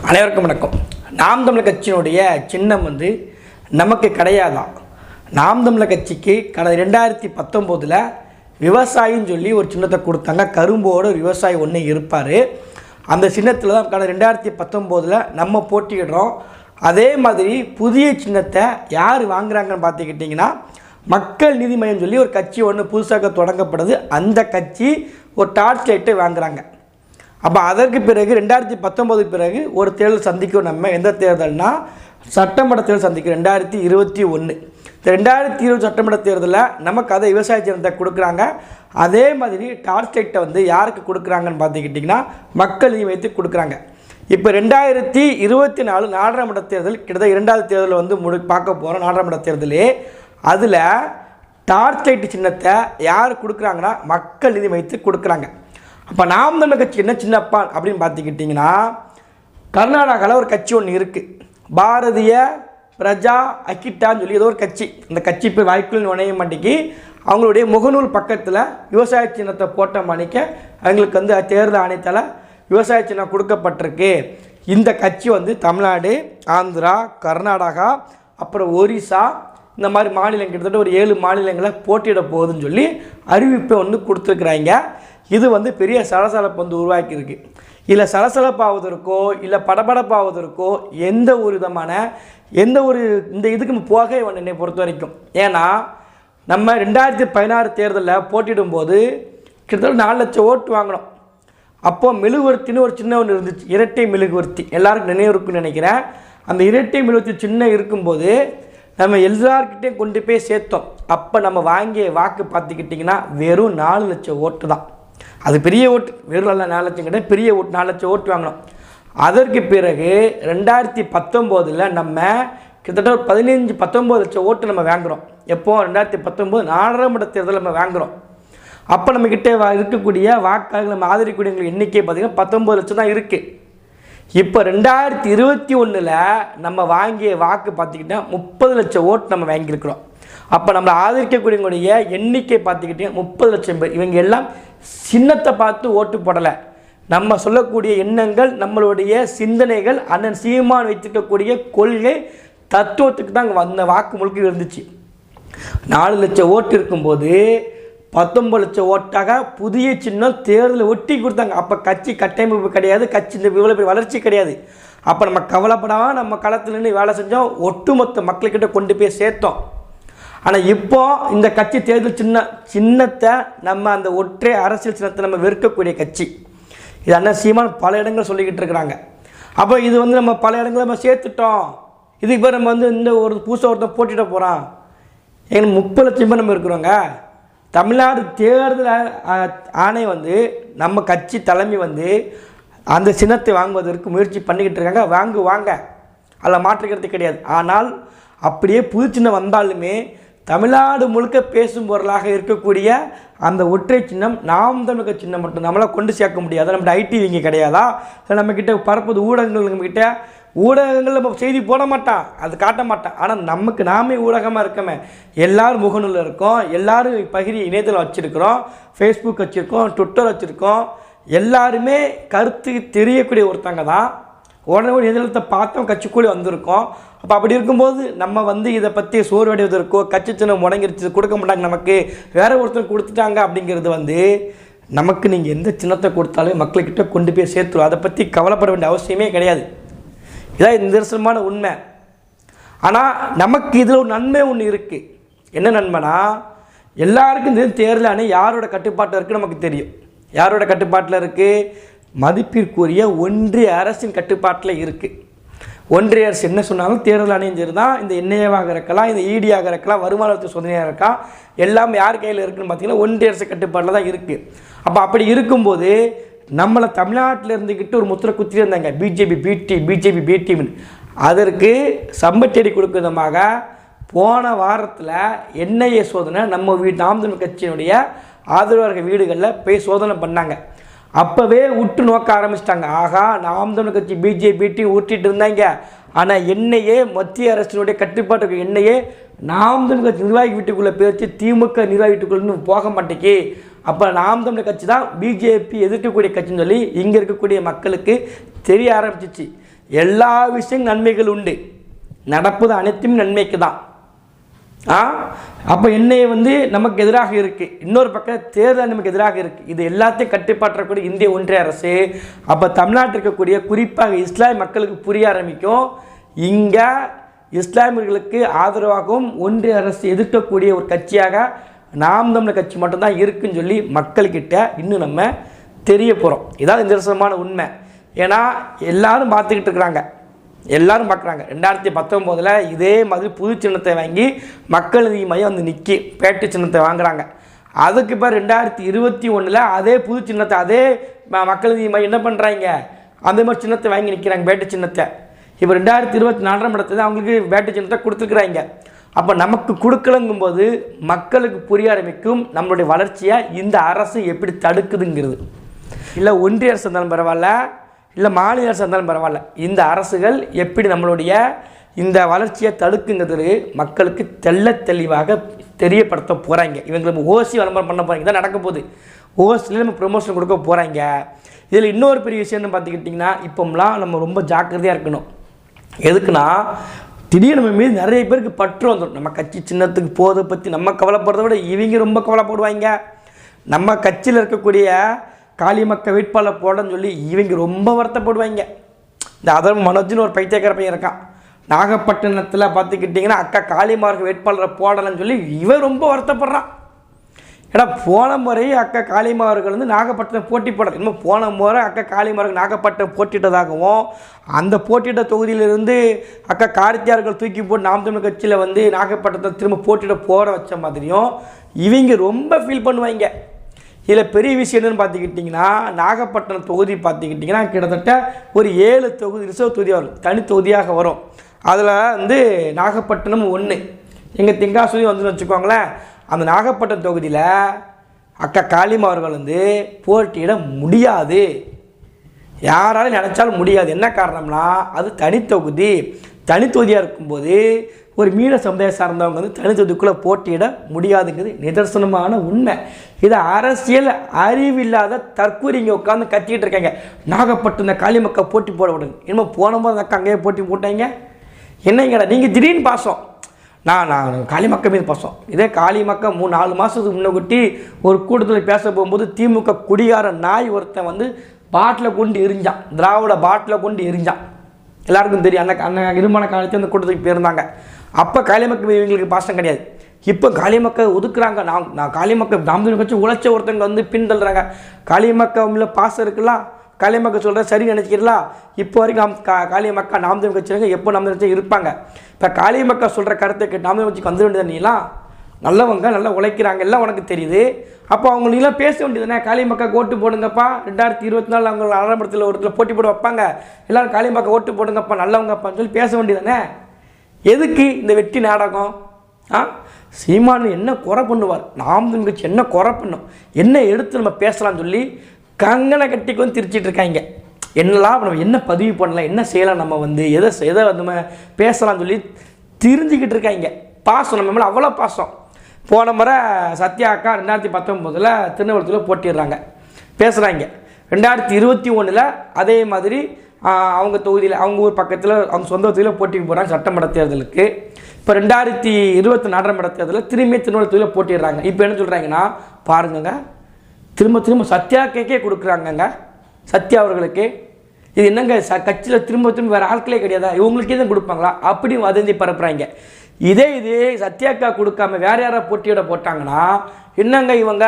அனைவருக்கும் வணக்கம். நாம் தமிழர் கட்சியினுடைய சின்னம் நமக்கு கிடையாதான். நாம் தமிழர் கட்சிக்கு கடந்த 2019 விவசாயின்னு சொல்லி ஒரு சின்னத்தை கொடுத்தாங்க. கரும்போடு ஒரு விவசாயி ஒன்று இருப்பார். அந்த சின்னத்தில் தான் கடந்த 2019 நம்ம போட்டியிடுறோம். அதே மாதிரி புதிய சின்னத்தை யார் வாங்குறாங்கன்னு பார்த்துக்கிட்டிங்கன்னா, மக்கள் நீதி மையம் சொல்லி ஒரு கட்சி ஒன்று புதுசாக தொடங்கப்படுது. அந்த கட்சி ஒரு டார்ச் லைட்டை வாங்குகிறாங்க. அப்போ அதற்கு பிறகு 2019 பிறகு ஒரு தேர்தல் சந்திக்கும். நம்ம எந்த தேர்தல்னா சட்டமன்ற தேர்தல் சந்திக்கும் 2021. இந்த 2020 சட்டமன்ற தேர்தலில் நமக்கு அதை விவசாய சின்னத்தை கொடுக்குறாங்க. அதே மாதிரி டார்ச் லைட்டை யாருக்கு கொடுக்குறாங்கன்னு பார்த்துக்கிட்டிங்கன்னா, மக்கள் நீதி மையத்துக்கு கொடுக்குறாங்க. இப்போ 2024 நாடாளுமன்ற தேர்தல் கிட்டத்தட்ட 2வது தேர்தல் பார்க்க போகிறோம். நாடாளுமன்ற தேர்தலே அதில் டார்ச் லைட்டு சின்னத்தை யார் கொடுக்குறாங்கன்னா, மக்கள் நீதி மையத்துக்கு கொடுக்குறாங்க. அப்போ நாம் தமிழர் கட்சி என்ன சின்னப்பா அப்படின்னு பார்த்துக்கிட்டிங்கன்னா, கர்நாடகாவில் ஒரு கட்சி ஒன்று இருக்குது, பாரதிய பிரஜா அக்கிட்டான்னு சொல்லி ஏதோ ஒரு கட்சி. அந்த கட்சி இப்போ வாய்க்குள் நுழைய மாட்டேங்கி அவங்களுடைய முகநூல் பக்கத்தில் விவசாய சின்னத்தை போட்ட மணிக்க அவங்களுக்கு தேர்தல் ஆணையத்தால் விவசாய சின்னம் கொடுக்கப்பட்டிருக்கு. இந்த கட்சி தமிழ்நாடு, ஆந்திரா, கர்நாடகா, அப்புறம் ஒரிசா, இந்த மாதிரி மாநிலம் கிட்டத்தட்ட ஒரு 7 மாநிலங்களை போட்டியிட போகுதுன்னு சொல்லி அறிவிப்பை கொடுத்துருக்குறாங்க. இது பெரிய சலசலப்பு உருவாக்கியிருக்கு. இல்லை சலசலப்பாவதற்கோ இல்லை படபடப்பாவதற்கோ எந்த ஒரு விதமான இந்த இதுக்கு போக என்னை பொறுத்த வரைக்கும். ஏன்னா நம்ம 2016 தேர்தலில் போட்டியிடும்போது கிட்டத்தட்ட 4 லட்சம் ஓட்டு வாங்கினோம். அப்போது மெழுகுவர்த்தின்னு ஒரு சின்ன ஒன்று இருந்துச்சு, இரட்டை மெழுகுவர்த்தி. எல்லாருக்கும் நினைவு இருக்குன்னு நினைக்கிறேன். அந்த இரட்டை மெழுகுவர்த்தி சின்ன இருக்கும்போது நம்ம எல்லார்கிட்டையும் கொண்டு போய் சேர்த்தோம். அப்போ நம்ம வாங்கிய வாக்கு பார்த்துக்கிட்டிங்கன்னா வெறும் 4 லட்சம் ஓட்டு தான். அது பெரிய ஓட்டு, வெறும் 4 லட்சம் கிடையாது, பெரிய ஓட்டு. 4 லட்சம் ஓட்டு வாங்கினோம். அதற்கு பிறகு 2019 நம்ம கிட்டத்தட்ட ஒரு 19 லட்சம் ஓட்டு நம்ம வாங்குகிறோம். எப்போ 2019 நாடாளுமன்ற தேர்தல் நம்ம வாங்குகிறோம். அப்போ நம்மக்கிட்ட இருக்கக்கூடிய வாக்காளர்கள், நம்ம ஆதரிக்கக்கூடிய எண்ணிக்கை பார்த்திங்கன்னா 19 லட்சம் தான் இருக்குது. இப்போ 2021 நம்ம வாங்கிய வாக்கு பார்த்திக்கிட்டா 30 லட்சம் ஓட்டு நம்ம வாங்கியிருக்கிறோம். அப்போ நம்மளை ஆதரிக்கக்கூடியவங்களுடைய எண்ணிக்கை பார்த்துக்கிட்டிங்கன்னா 30 லட்சம் பேர். இவங்க எல்லாம் சின்னத்தை பார்த்து ஓட்டு போடலை. நம்ம சொல்லக்கூடிய எண்ணங்கள், நம்மளுடைய சிந்தனைகள், அண்ணன் சீமான் வைத்திருக்கக்கூடிய கொள்கை தத்துவத்துக்கு தான் அந்த வாக்கு முழுக்க இருந்துச்சு. 4 லட்சம் ஓட்டு இருக்கும்போது 19 லட்சம் ஓட்டாக புதிய சின்னம் தேர்தலில் ஒட்டி கொடுத்தாங்க. அப்போ கட்சி கட்டமைப்பு கிடையாது, கட்சி இந்த இவ்வளோ பெரிய வளர்ச்சி கிடையாது. அப்போ நம்ம கவலைப்படாமல் நம்ம களத்தில் நின்று வேலை செஞ்சோம், ஒட்டுமொத்த மக்கள்கிட்ட கொண்டு போய் சேர்த்தோம். ஆனால் இப்போ இந்த கட்சி தேர்தல் சின்னத்தை நம்ம அந்த ஒற்றை அரசியல் சின்னத்தை நம்ம வெறுக்கக்கூடிய கட்சி. இது அண்ணன் சீமான் பல இடங்கள் சொல்லிக்கிட்டு இருக்கிறாங்க. அப்போ இது நம்ம பல இடங்களை நம்ம சேர்த்துட்டோம். இதுக்கு பேர் நம்ம இந்த ஒரு புதுசாக ஒருத்தன் போட்டிட போகிறான். எங்களுக்கு 30 லட்சம் பேர் நம்ம இருக்கிறோங்க. தமிழ்நாடு தேர்தல் ஆணையம் நம்ம கட்சி தலைமை அந்த சின்னத்தை வாங்குவதற்கு முயற்சி பண்ணிக்கிட்டு இருக்காங்க. வாங்க அதில் மாற்றுக்கிறது கிடையாது. ஆனால் அப்படியே புது சின்னம் வந்தாலுமே தமிழ்நாடு முழுக்க பேசும் பொருளாக இருக்கக்கூடிய அந்த ஒற்றை சின்னம் நாம் தமிழர் சின்னம் மட்டும் நம்மளால் கொண்டு சேர்க்க முடியாது. நம்மகிட்ட ஐடி இங்கே கிடையாதா? இல்லை நம்மக்கிட்ட பரப்புது ஊடகங்கள், நம்மக்கிட்ட ஊடகங்கள் நம்ம செய்தி போட மாட்டான், அது காட்ட மாட்டான். ஆனால் நாமே ஊடகமாக இருக்கமே, எல்லோரும் முகநூலில் இருக்கோம், எல்லோரும் இணையதளம் வச்சுருக்கிறோம், ஃபேஸ்புக் வச்சுருக்கோம், ட்விட்டர் வச்சுருக்கோம். எல்லாருமே கருத்து தெரியக்கூடிய ஒருத்தங்க தான். உடனே ஒரு எதிர்த்தை பார்த்தோம், கட்சிக்குள்ளே வந்திருக்கோம். அப்போ அப்படி இருக்கும்போது நம்ம இதை பற்றி சோர்வடைவதற்கோ கட்சி சின்னம் முடங்கிருச்சு கொடுக்க மாட்டாங்க, நமக்கு வேறு ஒருத்தர் கொடுத்துட்டாங்க அப்படிங்கிறது நமக்கு நீங்கள் எந்த சின்னத்தை கொடுத்தாலும் மக்கள்கிட்ட கொண்டு போய் சேர்த்துரும். அதை பற்றி கவலைப்பட வேண்டிய அவசியமே கிடையாது. இதான் நிதர்சனமான உண்மை. ஆனால் நமக்கு இதில் ஒரு நன்மை ஒன்று இருக்குது. என்ன நன்மைனா, எல்லாருக்கும் இந்த தேர்தல் அணி யாரோட கட்டுப்பாட்டில் இருக்குது நமக்கு தெரியும். யாரோட கட்டுப்பாட்டில் இருக்குது? மதிப்பிற்குரிய ஒன்றிய அரசின் கட்டுப்பாட்டில் இருக்குது. ஒன்றிய அரசு என்ன சொன்னாலும் தேர்தல் ஆணையம் சரி தான். இந்த என்ஐஏவாக இருக்கலாம், இந்த இடியாக இருக்கலாம், வருமானத்து சோதனையாக இருக்கலாம், எல்லாம் யார் கையில் இருக்குதுன்னு பார்த்தீங்கன்னா ஒன்றிய அரசு கட்டுப்பாட்டில் தான் இருக்குது. அப்போ அப்படி இருக்கும்போது நம்மளை தமிழ்நாட்டில் இருந்துக்கிட்டு ஒரு முத்திரை குத்தி இருந்தாங்க, பிஜேபி பிடின்னு. அதற்கு சம்பட்டேரி கொடுக்கும் விதமாக போன வாரத்தில் என்ஐஏ சோதனை நம்ம நாம் தமிழர் கட்சியினுடைய ஆதரவாளர்கள் வீடுகளில் போய் சோதனை பண்ணாங்க. அப்போவே உற்று நோக்க ஆரம்பிச்சிட்டாங்க. ஆகா, நாம் தமிழர் கட்சி பிஜேபி ஊற்றிட்டு இருந்தாங்க. ஆனால் என்ஐஏ மத்திய அரசினுடைய கட்டுப்பாட்டுக்கு என்ஐஏ நாம் தமிழர் கட்சி நிர்வாகி வீட்டுக்குள்ளே போயிடுச்சு, திமுக நிர்வாகி வீட்டுக்குள்ளே போக மாட்டேங்கி. அப்போ நாம் தமிழர் கட்சி தான் பிஜேபி எதிர்க்கக்கூடிய கட்சின்னு சொல்லி இங்கே இருக்கக்கூடிய மக்களுக்கு தெரிய ஆரம்பிச்சிச்சு. எல்லா விஷயம் நன்மைகள் உண்டு, நடப்பது அனைத்தும் நன்மைக்கு தான். அப்போ என்னையை வந்து நமக்கு எதிராக இருக்குது, இன்னொரு பக்கம் தேர்தல் நமக்கு எதிராக இருக்குது. இது எல்லாத்தையும் கட்டுப்பாற்றக்கூடிய இந்திய ஒன்றிய அரசு அப்போ தமிழ்நாட்டில் இருக்கக்கூடிய குறிப்பாக இஸ்லாமிய மக்களுக்கு புரிய ஆரம்பிக்கும். இங்கே இஸ்லாமியர்களுக்கு ஆதரவாகவும் ஒன்றிய அரசு எதிர்க்கக்கூடிய ஒரு கட்சியாக நாம் தமிழர் கட்சி மட்டும்தான் இருக்குன்னு சொல்லி மக்கள்கிட்ட இன்னும் நம்ம தெரிய போகிறோம். இதான் நிதர்சனமான உண்மை. ஏன்னா எல்லாரும் பார்த்துக்கிட்டு இருக்கிறாங்க, எல்லாரும் பார்க்குறாங்க. 2019 இதே மாதிரி புது சின்னத்தை வாங்கி மக்கள் நீதி மையம் வந்து நிற்கி பேட்டு சின்னத்தை வாங்குறாங்க. அதுக்கு இப்போ 2021 அதே புது சின்னத்தை அதே மக்கள் நீதி மையம் என்ன பண்ணுறாங்க, அந்த மாதிரி சின்னத்தை வாங்கி நிற்கிறாங்க, பேட்டு சின்னத்தை. இப்போ 2024 இடத்துல அவங்களுக்கு பேட்டு சின்னத்தை கொடுத்துருக்குறாங்க. அப்போ நமக்கு கொடுக்கலங்கும்போது மக்களுக்கு புரிய ஆரம்பிக்கும் நம்மளுடைய வளர்ச்சியை இந்த அரசு எப்படி தடுக்குதுங்கிறது. இல்லை ஒன்றிய அரசு இருந்தாலும் பரவாயில்ல, இல்லை மாநில அரசு இருந்தாலும் பரவாயில்ல, இந்த அரசுகள் எப்படி நம்மளுடைய இந்த வளர்ச்சியை தடுக்குங்கிறது மக்களுக்கு தெளிவாக தெரியப்படுத்த போகிறாங்க. இவங்களுக்கு ஓசி விளம்பரம் பண்ண போகிறாங்க, தான் நடக்க போகுது. ஓசியில் நம்ம ப்ரொமோஷன் கொடுக்க போகிறாங்க. இதில் இன்னொரு பெரிய விஷயம்னு பார்த்துக்கிட்டிங்கன்னா, இப்போம்லாம் நம்ம ரொம்ப ஜாக்கிரதையாக இருக்கணும். எதுக்குன்னா திடீர்னு நம்ம மீது நிறைய பேருக்கு பற்று வந்துடும். நம்ம கட்சி சின்னத்துக்கு போதை பற்றி நம்ம கவலைப்படுறத விட இவங்க ரொம்ப கவலைப்படுவாங்க. நம்ம கட்சியில் இருக்கக்கூடிய காளிமக்க வேட்பாளர் போடன்னு சொல்லி இவங்க ரொம்ப வருத்தப்படுவாங்க. இந்த அதர் மனோஜ்னு ஒரு பைத்தியக்கார பையன் இருக்கான், நாகப்பட்டினத்தில் பார்த்துக்கிட்டிங்கன்னா அக்கா காளிமார்க்கு வேட்பாளரை போடலன்னு சொல்லி இவன் ரொம்ப வருத்தப்படுறான். ஏன்னா போன முறை அக்கா காளிமார்கள் வந்து நாகப்பட்டினம் போட்டி போடுறது, இன்னும் போன முறை அக்கா காளிமார்கள் நாகப்பட்டினம் போட்டிட்டதாகவும் அந்த போட்டியிட்ட தொகுதியிலிருந்து அக்கா கார்த்தியார்கள் தூக்கி போட்டு நாம் தமிழர் கட்சியில் வந்து நாகப்பட்டினத்தை திரும்ப போட்டியிட போட வச்ச மாதிரியும் இவங்க ரொம்ப ஃபீல் பண்ணுவாங்க. இதில் பெரிய விஷயம் என்னென்னு பார்த்துக்கிட்டிங்கன்னா, நாகப்பட்டினம் தொகுதி பார்த்துக்கிட்டிங்கன்னா கிட்டத்தட்ட ஒரு 7 தொகுதி ரிசர்வ் தொகுதியாக வரும், தனி தொகுதியாக வரும். அதில் வந்து நாகப்பட்டினம் 1, எங்கள் தென்காசி வந்துன்னு வச்சுக்கோங்களேன். அந்த நாகப்பட்டினம் தொகுதியில் அக்கா காளிமா அவர்கள் வந்து போட்டியிட முடியாது, யாராலும் நினச்சாலும் முடியாது. என்ன காரணம்னா அது தனித்தொகுதி. தனித்தொகுதியாக இருக்கும்போது ஒரு மீன சமுதாய சார்ந்தவங்க வந்து தனித்தொகுதிக்குள்ளே போட்டியிட முடியாதுங்கிறது நிதர்சனமான உண்மை. இதை அரசியல் அறிவில்லாத தற்கூரிங்க உட்காந்து கத்திக்கிட்டு இருக்காங்க. நாகப்பட்டினம் காளிமக்கள் போட்டி போட விடுங்க, இன்னும் போன போது அக்கா அங்கேயே போட்டி போட்டாங்க. என்னங்கடா நீங்கள் திடீர்னு பாசம், நான் காளிமக்கள் மீது பாசம். இதே காளிமக்கள் 3-4 மாதத்துக்கு முன்னே ஒரு கூட்டத்தில் பேச போகும்போது திமுக குடிகார நாய் ஒருத்தன் வந்து பாட்டில் கொண்டு எரிஞ்சான், திராவிட பாட்டில் கொண்டு எரிஞ்சான். எல்லாருக்கும் தெரியும். அந்த இருமான காலத்தில் அந்த கூட்டத்துக்கு போயிருந்தாங்க. அப்போ காளிமக்கள் இவங்களுக்கு பாசம் கிடையாது. இப்போ காளிமக்கள் ஒதுக்குறாங்க. நான் காளிமக்கள் நாம் கட்சி உழைச்ச ஒருத்தவங்க வந்து பின்தள்ளுறாங்க. காளிமக்கள் உள்ள பாசம் இருக்குல்ல, காளிமக்கள் சொல்கிற சரி நினைச்சிக்கிறலாம். இப்போ வரைக்கும் காளிமக்கள் நாம் தமிழ் கட்சிங்க எப்போ நாம் தமிழ் கட்சி இருப்பாங்க. இப்போ காளிமக்கள் சொல்கிற கருத்துக்கு நாம் தமிழ் கட்சிக்கு வந்துட வேண்டியது. நீலாம் நல்லவங்க, நல்லா உழைக்கிறாங்க, எல்லாம் உனக்கு தெரியுது. அப்போ அவங்க நீலாம் பேச வேண்டியதுனே, காளிமக்கள் ஓட்டு போடுங்கப்பா, 2024 அவங்க ஆரம்பத்தில் ஒரு போட்டி போட வைப்பாங்க, எல்லோரும் காளிமக்கள் ஓட்டு போடுங்கப்பா, நல்லவங்கப்பான்னு சொல்லி பேச வேண்டியதுனே. எதுக்கு இந்த வெட்டி நாடகம்? சீமான் என்ன குறை பண்ணுவார், நாம் தமிழ் கட்சி என்ன குறை பண்ணும், என்ன எடுத்து நம்ம பேசலாம்னு சொல்லி கங்கனை கட்டிக்கு வந்து திரிச்சிட்டு இருக்காங்க. என்னெல்லாம் நம்ம என்ன பதிவு பண்ணலாம், என்ன செய்யலாம், நம்ம வந்து எதை நம்ம பேசலாம்னு சொல்லி தெரிஞ்சுக்கிட்டு இருக்காங்க. பாசம் நம்ம மேலே அவ்வளோ பாசம். போன முறை சத்யா அக்கா 2019 திருநெல்வேலியில் போட்டிடுறாங்க, பேசுகிறாங்க. 2021 அதே மாதிரி அவங்க தொகுதியில் அவங்க ஊர் பக்கத்தில் அவங்க சொந்த தொகுதியில் போட்டிக்கு போகிறாங்க சட்டமன்ற தேர்தலுக்கு. இப்போ 2024 தேர்தலில் திரும்பி திருநெல்வேலி தொகுதியில் போட்டிடுறாங்க. இப்போ என்ன சொல்கிறாங்கன்னா, பாருங்கங்க திரும்ப சத்யாக்கே கொடுக்குறாங்கங்க, சத்யா அவர்களுக்கு. இது என்னங்க கட்சியில் திரும்ப வேறு ஆட்களே கிடையாதா, இவங்களுக்கே தான் கொடுப்பாங்களா அப்படி வதந்தி பரப்புகிறாங்க. இதே சத்யாக்கா கொடுக்காம வேறு யாராவது போட்டியிட போட்டாங்கன்னா என்னங்க இவங்க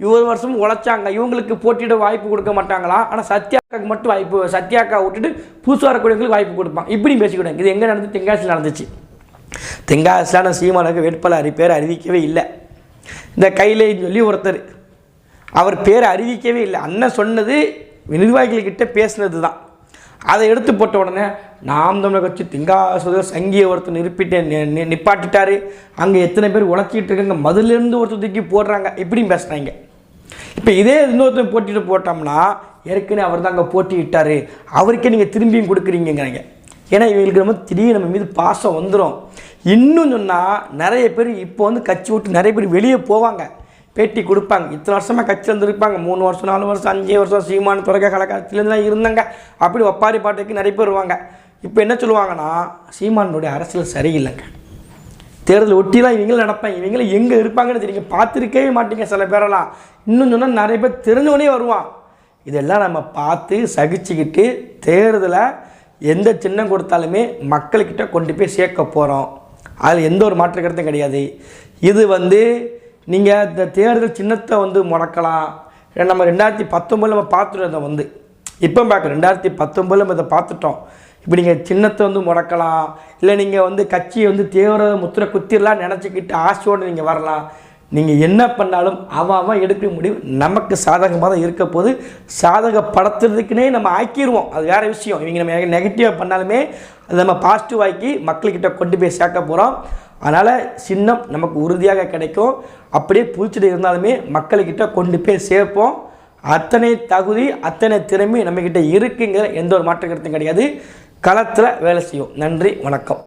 இவ்வளோ வருஷமும் உழைச்சாங்க, இவங்களுக்கு போட்டியிட வாய்ப்பு கொடுக்க மாட்டாங்களா, ஆனால் சத்யாக்காவுக்கு மட்டும் வாய்ப்பு, சத்யாக்கா விட்டுட்டு புதுசு வரக்கூடியவங்களுக்கு வாய்ப்பு கொடுப்பாங்க, இப்படி பேசிக்கிட்டாங்க. இது எங்கே நடந்து? தென்காசியில் நடந்துச்சு. தென்காசியில் சீமானுக்கு வேட்பாளர் பேர் அறிவிக்கவே இல்லை. இந்த கையிலேன்னு சொல்லி ஒருத்தர், அவர் பேரை அறிவிக்கவே இல்லை. அண்ணன் சொன்னது நிர்வாகிகள்கிட்ட பேசுனது தான். அதை எடுத்து போட்ட உடனே நாம் தமிழர் கட்சி தென்காசி சங்கியை ஒருத்தர் நிப்பாட்டிட்டாரு, அங்கே எத்தனை பேர் உழைச்சிட்டு இருக்காங்க, மதுலேருந்து ஒருத்தர் தூக்கி போடுறாங்க, இப்படியும் பேசுகிறாங்க. இப்போ இதே இன்னொருத்தர் போட்டிட்டு போட்டோம்னா ஏற்கனவே அவர் தான் அங்கே போட்டிட்டார், அவருக்கே நீங்கள் திரும்பியும் கொடுக்குறீங்கிறாங்க. ஏன்னா இவங்களுக்கு நம்ம திடீர்னு நம்ம மீது பாசம் வந்துடும். இன்னும் சொன்னால் நிறைய பேர் இப்போ வந்து கட்சி விட்டு நிறைய பேர் வெளியே போவாங்க. பேட்டி கொடுப்பாங்க. இத்தனை வருஷமாக கட்சியில் இருந்திருப்பாங்க, 3 வருஷம் 4 வருஷம் 5 வருஷம் சீமான் துறக்க கலக்காட்சியிலேருந்து இருந்தாங்க. அப்படி ஒப்பாரி பாட்டுக்கு நிறைய பேர் வருவாங்க. இப்போ என்ன சொல்லுவாங்கன்னா, சீமானுடைய அரசியல் சரியில்லைங்க, தேர்தல் ஒட்டிலாம் இவங்களும் நடப்பாங்க, இவங்களும் எங்கே இருப்பாங்கன்னு தெரியுங்க, பார்த்துருக்கவே மாட்டீங்க. சில பேரெல்லாம் இன்னும் சொன்னால் நிறைய பேர் தெரிஞ்சவனே வருவான். இதெல்லாம் நம்ம பார்த்து சகிச்சுக்கிட்டு தேர்தலை எந்த சின்னம் கொடுத்தாலுமே மக்கள்கிட்ட கொண்டு போய் சேர்க்க போகிறோம். அதில் எந்த ஒரு மாற்று கருத்தும் கிடையாது. இது நீங்கள் இந்த தேர்தல் சின்னத்தை முடக்கலாம். நம்ம 2019 நம்ம பார்த்துட்டு இப்போ பார்க்க 2019 நம்ம இதை பார்த்துட்டோம். இப்போ நீங்கள் சின்னத்தை முடக்கலாம், இல்லை நீங்கள் கட்சியை தீவிர முத்திரை குத்திரலாம் நினச்சிக்கிட்டு ஆசையோடு நீங்கள் வரலாம். நீங்கள் என்ன பண்ணாலும் அவன் எடுக்க முடியும் நமக்கு சாதகமாக தான் இருக்க போது. சாதகப்படுத்துறதுக்குன்னே நம்ம ஆக்கிடுவோம், அது வேறு விஷயம். இவங்க நம்ம நெகட்டிவாக பண்ணாலுமே அதை நம்ம பாசிட்டிவ் ஆக்கி மக்கள்கிட்ட கொண்டு போய் சேர்க்க போகிறோம். அதனால் சின்னம் நமக்கு உறுதியாக கிடைக்கும். அப்படியே புளிச்சுட்டு இருந்தாலுமே மக்கள்கிட்ட கொண்டு போய் சேர்ப்போம். அத்தனை தகுதி அத்தனை திறமை நம்மக்கிட்ட இருக்குங்கிற எந்த ஒரு மாற்று கருத்தும் கிடையாது. களத்தில் வேலை செய்யும். நன்றி, வணக்கம்.